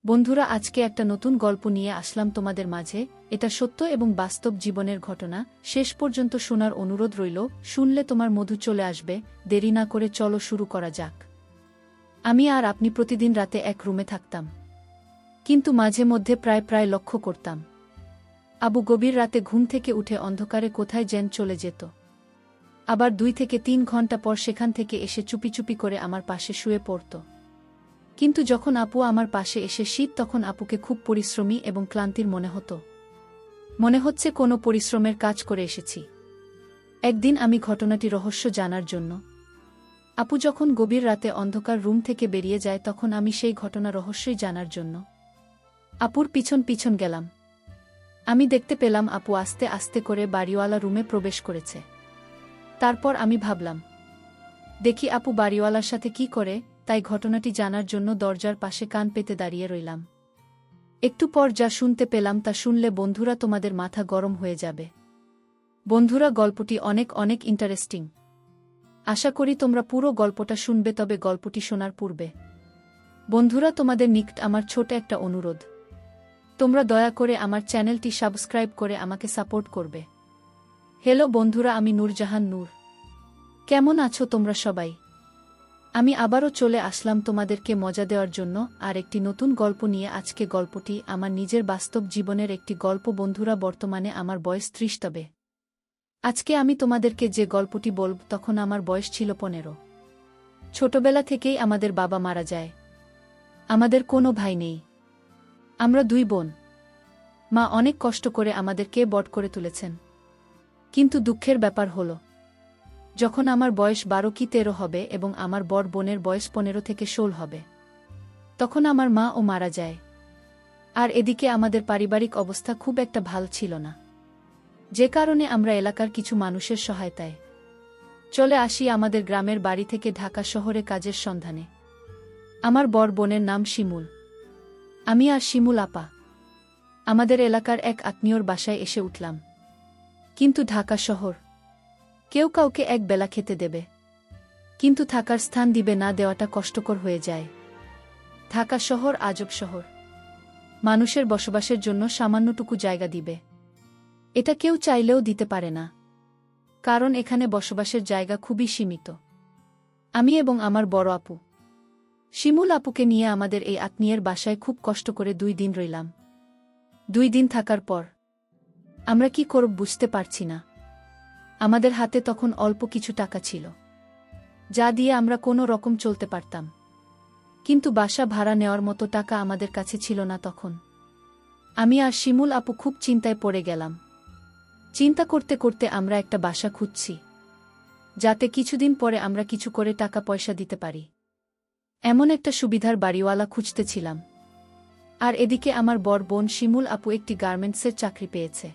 বন্ধুরা, আজকে একটা নতুন গল্প নিয়ে আসলাম তোমাদের মাঝে। এটা সত্য এবং বাস্তব জীবনের ঘটনা। শেষ পর্যন্ত শোনার অনুরোধ রইল। শুনলে তোমার মধু চলে আসবে। দেরি না করে চলো শুরু করা যাক। আমি আর আপনি প্রতিদিন রাতে এক রুমে থাকতাম, কিন্তু মাঝে মধ্যে প্রায় লক্ষ্য করতাম আবু গভীর রাতে ঘুম থেকে উঠে অন্ধকারে কোথায় যেন চলে যেত। আবার 2 থেকে 3 ঘন্টা পর সেখান থেকে এসে চুপি চুপি করে আমার পাশে শুয়ে পড়ত। কিন্তু যখন আপু আমার পাশে এসে শীত, তখন আপুকে খুব পরিশ্রমী এবং ক্লান্তির মনে হতো। মনে হচ্ছে কোনো পরিশ্রমের কাজ করে এসেছি। একদিন আমি ঘটনাটি রহস্য জানার জন্য আপু যখন গভীর রাতে অন্ধকার রুম থেকে বেরিয়ে যায়, তখন আমি সেই ঘটনা রহস্যই জানার জন্য আপুর পিছন পিছন গেলাম। আমি দেখতে পেলাম আপু আস্তে আস্তে করে বাড়িওয়ালা রুমে প্রবেশ করেছে। তারপর আমি ভাবলাম, দেখি আপু বাড়িওয়ালার সাথে কি করে। তাই ঘটনাটি জানার জন্য দরজার পাশে কান পেতে দাঁড়িয়ে রইলাম। একটু পর যা শুনতে পেলাম তা শুনলে বন্ধুরা তোমাদের মাথা গরম হয়ে যাবে। বন্ধুরা, গল্পটি অনেক ইন্টারেস্টিং। আশা করি তোমরা পুরো গল্পটা শুনবে। তবে গল্পটি শোনার পূর্বে বন্ধুরা, তোমাদের নিকট আমার ছোট একটা অনুরোধ। তোমরা দয়া করে আমার চ্যানেলটি সাবস্ক্রাইব করে আমাকে সাপোর্ট করবে। হ্যালো বন্ধুরা, আমি নূরজাহান নূর। কেমন আছো তোমরা সবাই? আমি আবারও চলে আসলাম তোমাদেরকে মজা দেওয়ার জন্য আর একটি নতুন গল্প নিয়ে। আজকে গল্পটি আমার নিজের বাস্তব জীবনের একটি গল্প। বন্ধুরা, বর্তমানে আমার বয়স 30। তবে আজকে আমি তোমাদেরকে যে গল্পটি বলব, তখন আমার বয়স ছিল 15। ছোটবেলা থেকেই আমাদের বাবা মারা যায়। আমাদের কোনো ভাই নেই। আমরা 2 বোন। মা অনেক কষ্ট করে আমাদেরকে বড় করে তুলেছেন। কিন্তু দুঃখের ব্যাপার হলো, যখন আমার বয়স 12 কি 13 হবে এবং আমার বড় বোনের বয়স 15 থেকে 16 হবে, তখন আমার মা ও মারা যায়। আর এদিকে আমাদের পারিবারিক অবস্থা খুব একটা ভালো ছিল না, যে কারণে আমরা এলাকার কিছু মানুষের সহায়তায় চলে আসি আমাদের গ্রামের বাড়ি থেকে ঢাকা শহরে কাজের সন্ধানে। আমার বড় বোনের নাম শিমুল। আমি আর শিমুল আপা আমাদের এলাকার এক আত্মীয়র বাসায় এসে উঠলাম। কিন্তু ঢাকা শহর, কেউ কাউকে এক বেলা খেতে দেবে, কিন্তু থাকার স্থান দিবে না, দেওয়াটা কষ্টকর হয়ে যায়। ঢাকা শহর আজব শহর। মানুষের বসবাসের জন্য সামান্যটুকু জায়গা দিবে, এটা কেউ চাইলেও দিতে পারে না, কারণ এখানে বসবাসের জায়গা খুবই সীমিত। আমি এবং আমার বড় আপু শিমুল আপুকে নিয়ে আমাদের এই আত্মীয়ের বাসায় খুব কষ্ট করে 2 দিন রইলাম। 2 দিন থাকার পর আমরা কি করব বুঝতে পারছি না। আমাদের হাতে তখন অল্প কিছু টাকা ছিল, যা দিয়ে আমরা কোনো রকম চলতে পারতাম। কিন্তু বাসা ভাড়া নেওয়ার মতো টাকা আমাদের কাছে ছিল না তখন। আমি আর শিমুল আপু খুব চিন্তায় পড়ে গেলাম। চিন্তা করতে করতে আমরা একটা বাসা খুঁজছি, যাতে কিছুদিন পরে আমরা কিছু করে টাকা পয়সা দিতে পারি। এমন একটা সুবিধার বাড়িওয়ালা খুঁজতেছিলাম। আর এদিকে আমার বড় বোন শিমুল আপু একটি গার্মেন্টসের চাকরি পেয়েছে।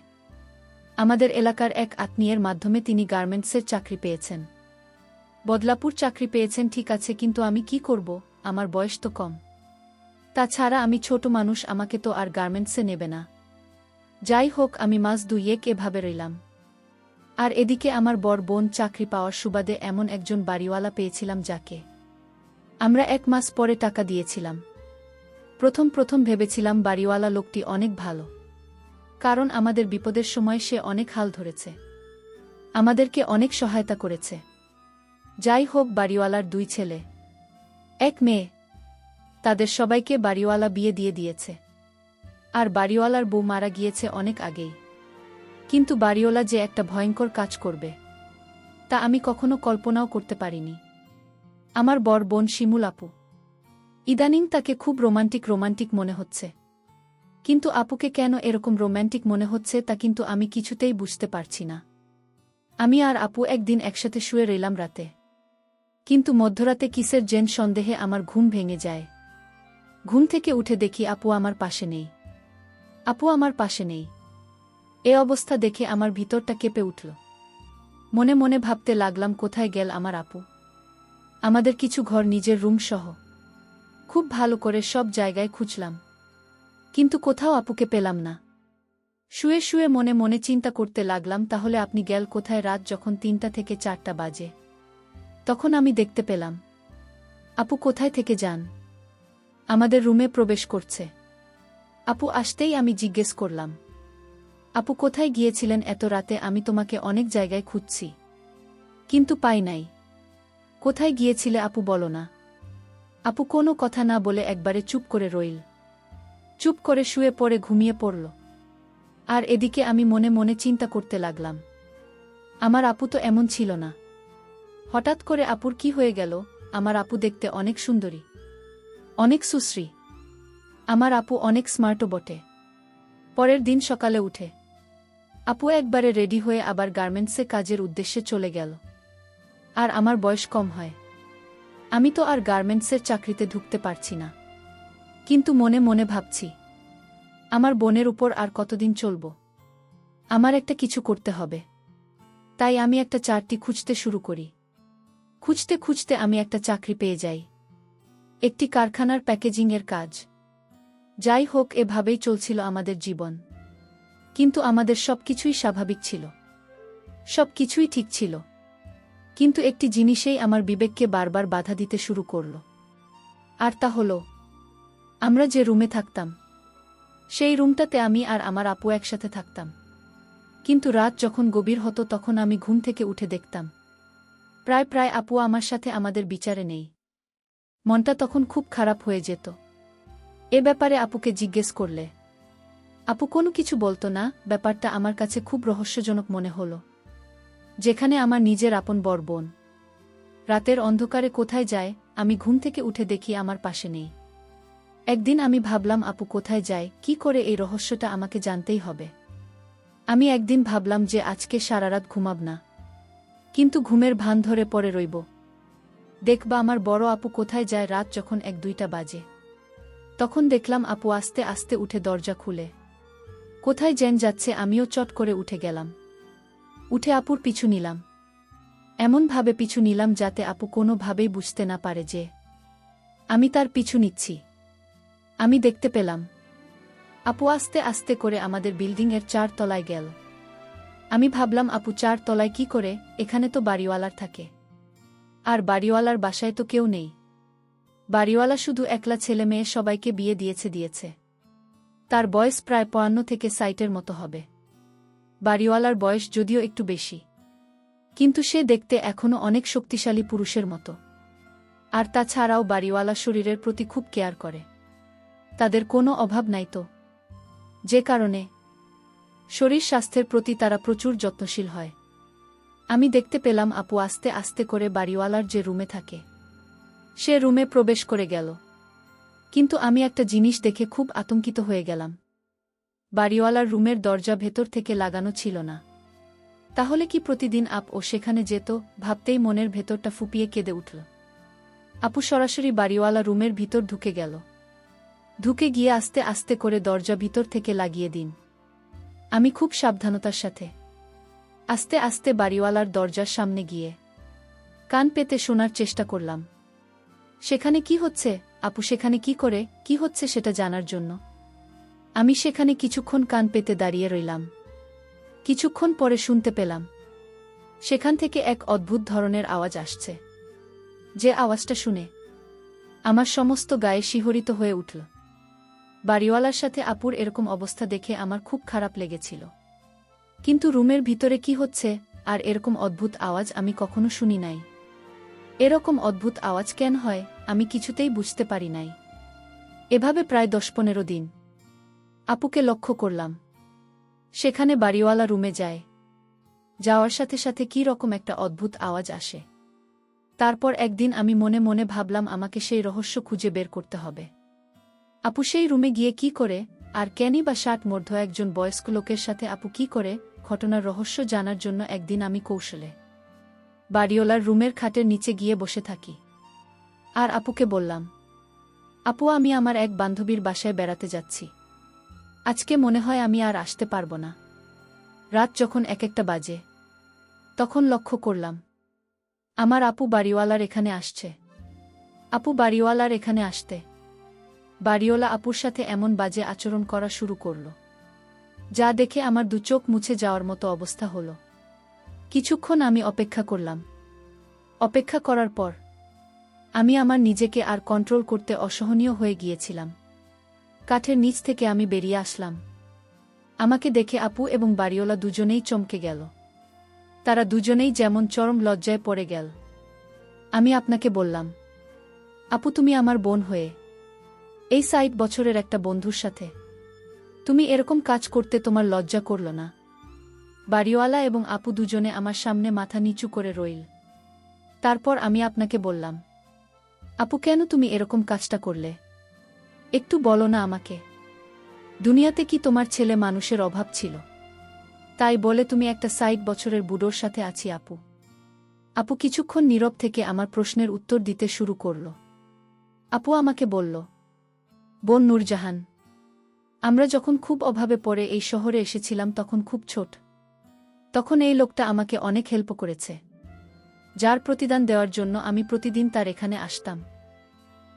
আমাদের এলাকার এক আত্মীয়ের মাধ্যমে তিনি গার্মেন্টসের চাকরি পেয়েছেন। বদলাপুর চাকরি পেয়েছেন, ঠিক আছে, কিন্তু আমি কি করব? আমার বয়স তো কম। তাছাড়া আমি ছোট মানুষ, আমাকে তো আর গার্মেন্টসে নেবে না। যাই হোক, আমি মাস 2 এভাবে রইলাম। আর এদিকে আমার বড় বোন চাকরি পাওয়ার সুবাদে এমন একজন বাড়িওয়ালা পেয়েছিলাম, যাকে আমরা 1 মাস পরে টাকা দিয়েছিলাম। প্রথম ভেবেছিলাম বাড়িওয়ালা লোকটি অনেক ভালো, কারণ আমাদের বিপদের সময় সে অনেক হাল ধরেছে, আমাদেরকে অনেক সহায়তা করেছে। যাই হোক, বাড়িওয়ালার 2 ছেলে 1 মেয়ে, তাদের সবাইকে বাড়িওয়ালা বিয়ে দিয়ে দিয়েছে। আর বাড়িওয়ালার বউ মারা গিয়েছে অনেক আগেই। কিন্তু বাড়িওয়ালা যে একটা ভয়ঙ্কর কাজ করবে, তা আমি কখনো কল্পনাও করতে পারিনি। আমার বড় বোন শিমুল আপু ইদানিং তাকে খুব রোমান্টিক মনে হচ্ছে। কিন্তু আপুকে কেন এরকম রোমান্টিক মনে হচ্ছে তা কিন্তু আমি কিছুতেই বুঝতে পারছি না। আমি আর আপু একদিন একসাথে শুয়ে রইলাম রাতে, কিন্তু মধ্যরাতে কিসের জেন সন্দেহে আমার ঘুম ভেঙে যায়। ঘুম থেকে উঠে দেখি আপু আমার পাশে নেই। আপু আমার পাশে নেই। এ অবস্থা দেখে আমার ভিতরটা কেঁপে উঠল। মনে মনে ভাবতে লাগলাম, কোথায় গেল আমার আপু? আমাদের কিছু ঘর, নিজের রুম সহ খুব ভালো করে সব জায়গায় খুঁজলাম, কিন্তু কোথাও আপুকে পেলাম না। শুয়ে শুয়ে মনে মনে চিন্তা করতে লাগলাম, তাহলে আপনি গেল কোথায়? রাত যখন 3টা থেকে 4টা বাজে, তখন আমি দেখতে পেলাম আপু কোথায় থেকে যান। আমাদের রুমে প্রবেশ করছে। আপু আসতেই আমি জিজ্ঞেস করলাম, আপু কোথায় গিয়েছিলেন এত রাতে? আমি তোমাকে অনেক জায়গায় খুঁজছি, কিন্তু পাই নাই। কোথায় গিয়েছিলে আপু, বলো না। আপু কোনো কথা না বলে একবারে চুপ করে রইল। চুপ করে শুয়ে পড়ে ঘুমিয়ে পড়ল। আর এদিকে আমি মনে মনে চিন্তা করতে লাগলাম, আমার আপু তো এমন ছিল না। হঠাৎ করে আপুর কি হয়ে গেল? আমার আপু দেখতে অনেক সুন্দরী, অনেক সুশ্রী। আমার আপু অনেক স্মার্টও বটে। পরের দিন সকালে উঠে আপু একবারে রেডি হয়ে আবার গার্মেন্টসে কাজের উদ্দেশ্যে চলে গেল। আর আমার বয়স কম হয়, আমি তো আর গার্মেন্টসের চাকরিতে ঢুকতে পারছি না। কিন্তু মনে মনে ভাবছি, আমার বোনের উপর আর কতদিন চলব? আমার একটা কিছু করতে হবে। তাই আমি একটা চাকরি খুঁজতে শুরু করি। খুঁজতে খুঁজতে আমি একটা চাকরি পেয়ে যাই, একটি কারখানার প্যাকেজিংয়ের কাজ। যাই হোক, এভাবেই চলছিল আমাদের জীবন। কিন্তু আমাদের সবকিছুই স্বাভাবিক ছিল, সবকিছুই ঠিক ছিল। কিন্তু একটি জিনিসেই আমার বিবেককে বারবার বাধা দিতে শুরু করল। আর তা হলো, আমরা যে রুমে থাকতাম, সেই রুমটাতে আমি আর আমার আপু একসাথে থাকতাম। কিন্তু রাত যখন গভীর হতো তখন আমি ঘুম থেকে উঠে দেখতাম প্রায় প্রায় আপু আমার সাথে আমাদের বিচারে নেই। মনটা তখন খুব খারাপ হয়ে যেত। এ ব্যাপারে আপুকে জিজ্ঞেস করলে আপু কোনো কিছু বলতো না। ব্যাপারটা আমার কাছে খুব রহস্যজনক মনে হলো। যেখানে আমার নিজের আপন বড় বোন রাতের অন্ধকারে কোথায় যায়, আমি ঘুম থেকে উঠে দেখি আমার পাশে নেই। একদিন আমি ভাবলাম, আপু কোথায় যায়, কি করে? এই রহস্যটা আমাকে জানতেই হবে। আমি একদিন ভাবলাম যে আজকে সারারাত ঘুমাব না, কিন্তু ঘুমের ভান ধরে পড়ে রইব। দেখবা আমার বড় আপু কোথায় যায়। রাত যখন 1-2টা বাজে, তখন দেখলাম আপু আস্তে আস্তে উঠে দরজা খুলে কোথায় যেন যাচ্ছে। আমিও চট করে উঠে গেলাম। উঠে আপুর পিছু নিলাম। এমনভাবে পিছু নিলাম যাতে আপু কোনোভাবেই বুঝতে না পারে যে আমি তার পিছু নিচ্ছি। আমি দেখতে পেলাম আপু আস্তে আস্তে করে আমাদের বিল্ডিংয়ের 4 তলায় গেল। আমি ভাবলাম, আপু 4 তলায় কি করে? এখানে তো বাড়িওয়ালার থাকে, আর বাড়িওয়ালার বাসায় তো কেউ নেই। বাড়িওয়ালা শুধু একলা ছেলে মেয়ে সবাইকে বিয়ে দিয়েছে। তার বয়স প্রায় 55 থেকে 60-এর মতো হবে। বাড়িওয়ালার বয়স যদিও একটু বেশি, কিন্তু সে দেখতে এখনও অনেক শক্তিশালী পুরুষের মতো। আর তাছাড়াও বাড়িওয়ালা শরীরের প্রতি খুব কেয়ার করে। তাদের কোনো অভাব নাই তো, যে কারণে শরীর স্বাস্থ্যের প্রতি তারা প্রচুর যত্নশীল হয়। আমি দেখতে পেলাম আপু আস্তে আস্তে করে বাড়িওয়ালার যে রুমে থাকে সে রুমে প্রবেশ করে গেল। কিন্তু আমি একটা জিনিস দেখে খুব আতঙ্কিত হয়ে গেলাম। বাড়িওয়ালার রুমের দরজা ভেতর থেকে লাগানো ছিল না। তাহলে কি প্রতিদিন ও সেখানে যেত? ভাবতেই মনের ভেতরটা ফুপিয়ে কেঁদে উঠল। আপু সরাসরি বাড়িওয়ালা রুমের ভিতর ঢুকে গেল। ঢুকে গিয়ে আস্তে আস্তে করে দরজা ভিতর থেকে লাগিয়ে দিন। আমি খুব সাবধানতার সাথে আস্তে আস্তে বাড়িওয়ালার দরজার সামনে গিয়ে কান পেতে শোনার চেষ্টা করলাম সেখানে কি হচ্ছে। আপু সেখানে কি করে, কি হচ্ছে সেটা জানার জন্য আমি সেখানে কিছুক্ষণ কান পেতে দাঁড়িয়ে রইলাম। কিছুক্ষণ পরে শুনতে পেলাম সেখান থেকে এক অদ্ভুত ধরনের আওয়াজ আসছে। যে আওয়াজটা শুনে আমার সমস্ত গায়ে শিহরিত হয়ে উঠল। বাড়িওয়ালার সাথে আপুর এরকম অবস্থা দেখে আমার খুব খারাপ লেগেছিল। কিন্তু রুমের ভিতরে কি হচ্ছে আর এরকম অদ্ভুত আওয়াজ আমি কখনো শুনি নাই। এরকম অদ্ভুত আওয়াজ কেন হয় আমি কিছুতেই বুঝতে পারি নাই। এভাবে প্রায় 10-15 দিন আপুকে লক্ষ্য করলাম সেখানে বাড়িওয়ালা রুমে যায়। যাওয়ার সাথে সাথে কী রকম একটা অদ্ভুত আওয়াজ আসে। তারপর একদিন আমি মনে মনে ভাবলাম আমাকে সেই রহস্য খুঁজে বের করতে হবে। আপু সেই রুমে গিয়ে কি করে, আর কেনই বা 60 মধ্য একজন বয়স্ক লোকের সাথে আপু কি করে, ঘটনার রহস্য জানার জন্য একদিন আমি কৌশলে বাড়িওয়ালার রুমের খাটের নিচে গিয়ে বসে থাকি। আর আপুকে বললাম, আপু আমি আমার এক বান্ধবীর বাসায় বেড়াতে যাচ্ছি। আজকে মনে হয় আমি আর আসতে পারবো না। রাত যখন 1-1টা বাজে তখন লক্ষ্য করলাম আমার আপু বাড়িওয়ালার এখানে আসছে। আপু বাড়িওয়ালার এখানে আসতে বাড়িওয়ালা আপুর সাথে এমন বাজে আচরণ করা শুরু করল, যা দেখে আমার 2 চোখ মুছে যাওয়ার মতো অবস্থা হলো। কিছুক্ষণ আমি অপেক্ষা করলাম। অপেক্ষা করার পর আমি আমার নিজেকে আর কন্ট্রোল করতে অসহনীয় হয়ে গিয়েছিলাম। কাঠের নিচ থেকে আমি বেরিয়ে আসলাম। আমাকে দেখে আপু এবং বাড়িওয়ালা দুজনেই চমকে গেল। তারা দুজনেই যেমন চরম লজ্জায় পড়ে গেল। আমি আপনাকে বললাম, আপু তুমি আমার বোন হয়ে এই ৬০ বছরের একটা বন্ধুর সাথে তুমি এরকম কাজ করতে তোমার লজ্জা করল না? বাড়িওয়ালা এবং আপু দুজনে আমার সামনে মাথা নিচু করে রইল। তারপর আমি আপনাকে বললাম, আপু কেন তুমি এরকম কাজটা করলে? একটু বলো না আমাকে। দুনিয়াতে কি তোমার ছেলে মানুষের অভাব ছিল? তাই বলে তুমি একটা ৬০ বছরের বুড়োর সাথে আছি? আপু আপু কিছুক্ষণ নীরব থেকে আমার প্রশ্নের উত্তর দিতে শুরু করল। আপু আমাকে বলল, বোন নূরজাহান, আমরা যখন খুব অভাবে পড়ে এই শহরে এসেছিলাম তখন খুব ছোট। তখন এই লোকটা আমাকে অনেক হেল্প করেছে, যার প্রতিদান দেওয়ার জন্য আমি প্রতিদিন তার এখানে আসতাম।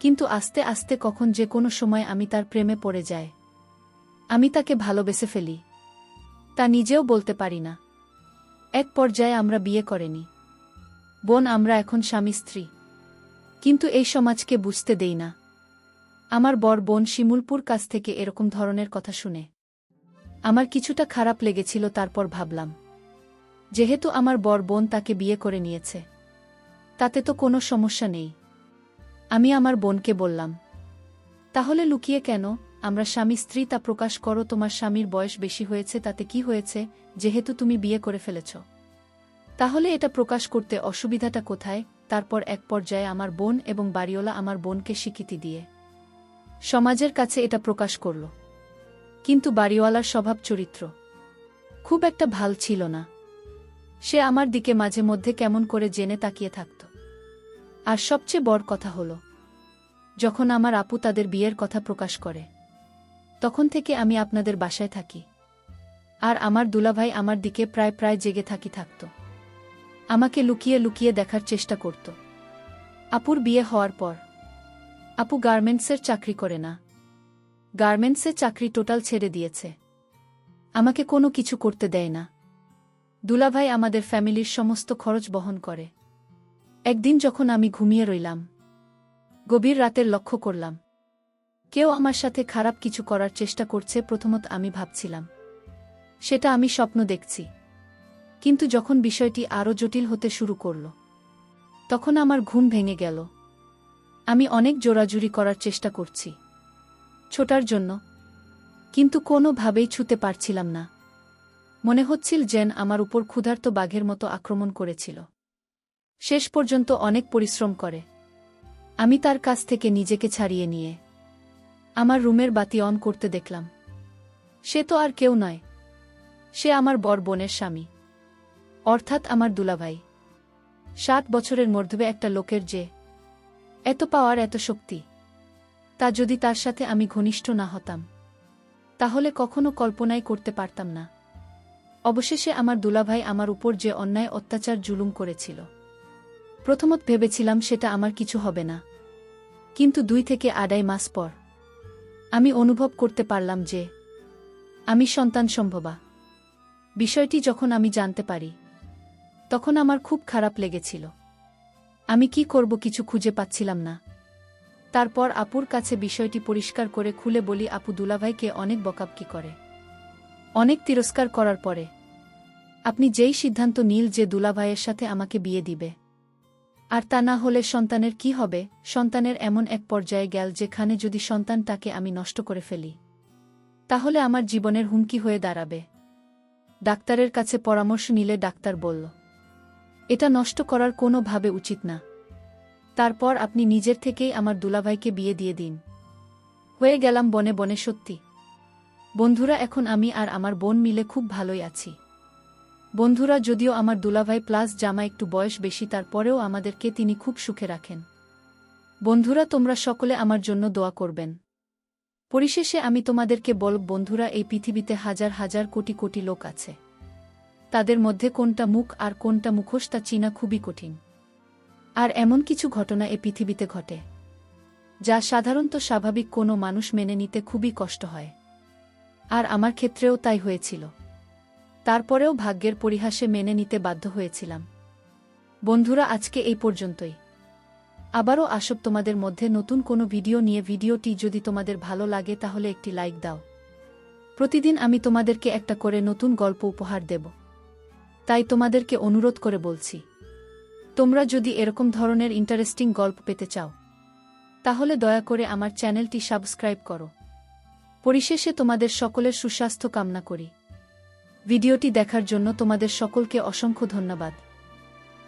কিন্তু আস্তে আস্তে কখন যে কোনো সময় আমি তার প্রেমে পড়ে যাই। আমি তাকে ভালোবেসে ফেলি, তা নিজেও বলতে পারি না। এক পর্যায়ে আমরা বিয়ে করেনি বোন, আমরা এখন স্বামী স্ত্রী। কিন্তু এই সমাজকে বুঝতে দেই না। আমার বর বোন শিমুলপুর কাছ থেকে এরকম ধরনের কথা শুনে আমার কিছুটা খারাপ লেগেছিল। তারপর ভাবলাম, যেহেতু আমার বর বোন তাকে বিয়ে করে নিয়েছে, তাতে তো কোনো সমস্যা নেই। আমি আমার বোনকে বললাম, তাহলে লুকিয়ে কেন? আমরা স্বামী স্ত্রী তা প্রকাশ করো। তোমার স্বামীর বয়স বেশি হয়েছে, তাতে কি হয়েছে? যেহেতু তুমি বিয়ে করে ফেলেছ, তাহলে এটা প্রকাশ করতে অসুবিধাটা কোথায়? তারপর এক পর্যায়ে আমার বোন এবং বাড়িওয়ালা আমার বোনকে স্বীকৃতি দিয়ে সমাজের কাছে এটা প্রকাশ করল। কিন্তু বাড়িওয়ালার স্বভাব চরিত্র খুব একটা ভাল ছিল না। সে আমার দিকে মাঝে মধ্যে কেমন করে জেনে তাকিয়ে থাকত। আর সবচেয়ে বড় কথা হলো, যখন আমার আপু তাদের বিয়ের কথা প্রকাশ করে, তখন থেকে আমি আপনাদের বাসায় থাকি। আর আমার দুলাভাই আমার দিকে প্রায় প্রায় জেগে থাকত। আমাকে লুকিয়ে লুকিয়ে দেখার চেষ্টা করত। আপুর বিয়ে হওয়ার পর আপু গার্মেন্টসের চাকরি করে না। গার্মেন্টসে চাকরি টোটাল ছেড়ে দিয়েছে। আমাকে কোনো কিছু করতে দেয় না। দুলাভাই আমাদের ফ্যামিলির সমস্ত খরচ বহন করে। একদিন যখন আমি ঘুমিয়ে রইলাম, গভীর রাতের লক্ষ্য করলাম কেউ আমার সাথে খারাপ কিছু করার চেষ্টা করছে। প্রথমত আমি ভাবছিলাম সেটা আমি স্বপ্ন দেখছি, কিন্তু যখন বিষয়টি আরও জটিল হতে শুরু করল, তখন আমার ঘুম ভেঙে গেল। আমি অনেক জোরাজুরি করার চেষ্টা করছি ছোটার জন্য, কিন্তু কোনোভাবেই ছুতে পারছিলাম না। মনে হচ্ছিল যেন আমার উপর ক্ষুধার্ত বাঘের মতো আক্রমণ করেছিল। শেষ পর্যন্ত অনেক পরিশ্রম করে আমি তার কাছ থেকে নিজেকে ছাড়িয়ে নিয়ে আমার রুমের বাতি অন করতে দেখলাম। সে তো আর কেউ নয়, সে আমার বর বোনের স্বামী, অর্থাৎ আমার দুলাভাই। ৭ বছরের মধ্যে একটা লোকের যে এত পাওয়ার, এত শক্তি, তা যদি তার সাথে আমি ঘনিষ্ঠ না হতাম, তাহলে কখনো কল্পনাই করতে পারতাম না। অবশেষে আমার দুলাভাই আমার উপর যে অন্যায় অত্যাচার জুলুম করেছিল, প্রথমত ভেবেছিলাম সেটা আমার কিছু হবে না, কিন্তু ২ থেকে ২.৫ মাস পর আমি অনুভব করতে পারলাম যে আমি সন্তান সম্ভবা। বিষয়টি যখন আমি জানতে পারি, তখন আমার খুব খারাপ লেগেছিল। আমি কি করব কিছু খুঁজে পাচ্ছিলাম না। তারপর আপুর কাছে বিষয়টি পরিষ্কার করে খুলে বলি, আপু দুলাভাইকে অনেক বকাবকি করে, অনেক তিরস্কার করার পরে আপনি যেই সিদ্ধান্ত নিল যে দুলাভাইয়ের সাথে আমাকে বিয়ে দিবে, আর তা না হলে সন্তানের কি হবে? সন্তানের এমন এক পর্যায়ে গেল যেখানে যদি সন্তানটাকে আমি নষ্ট করে ফেলি, তাহলে আমার জীবনের হুমকি হয়ে দাঁড়াবে। ডাক্তারের কাছে পরামর্শ নিলে ডাক্তার বলল, এটা নষ্ট করার কোনোভাবে উচিত না। তারপর আপনি নিজের থেকেই আমার দুলাভাইকে বিয়ে দিয়ে দিন। হয়ে গেলাম বনে বনে সত্যি। বন্ধুরা, এখন আমি আর আমার বোন মিলে খুব ভালোই আছি। বন্ধুরা, যদিও আমার দুলাভাই প্লাস জামা একটু বয়স বেশি, তারপরেও আমাদেরকে তিনি খুব সুখে রাখেন। বন্ধুরা, তোমরা সকলে আমার জন্য দোয়া করবেন। পরিশেষে আমি তোমাদেরকে বলব, বন্ধুরা, এই পৃথিবীতে হাজার হাজার কোটি কোটি লোক আছে। তাদের মধ্যে কোনটা মুখ আর কোনটা মুখোশ তা চিনা খুবই কঠিন। আর এমন কিছু ঘটনা এ পৃথিবীতে ঘটে যা সাধারণত স্বাভাবিক কোনো মানুষ মেনে নিতে খুবই কষ্ট হয়। আর আমার ক্ষেত্রেও তাই হয়েছিল। তারপরেও ভাগ্যের পরিহাসে মেনে নিতে বাধ্য হয়েছিলাম। বন্ধুরা, আজকে এই পর্যন্তই। আবারও আসব তোমাদের মধ্যে নতুন কোনো ভিডিও নিয়ে। ভিডিওটি যদি তোমাদের ভালো লাগে তাহলে একটি লাইক দাও। প্রতিদিন আমি তোমাদেরকে একটা করে নতুন গল্প উপহার দেব, তাই তোমাদেরকে অনুরোধ করে বলছি, তোমরা যদি এরকম ধরনের ইন্টারেস্টিং গল্প পেতে চাও তাহলে দয়া করে আমার চ্যানেলটি সাবস্ক্রাইব করো। পরিশেষে তোমাদের সকলের সুস্বাস্থ্য কামনা করি। ভিডিওটি দেখার জন্য তোমাদের সকলকে অসংখ্য ধন্যবাদ।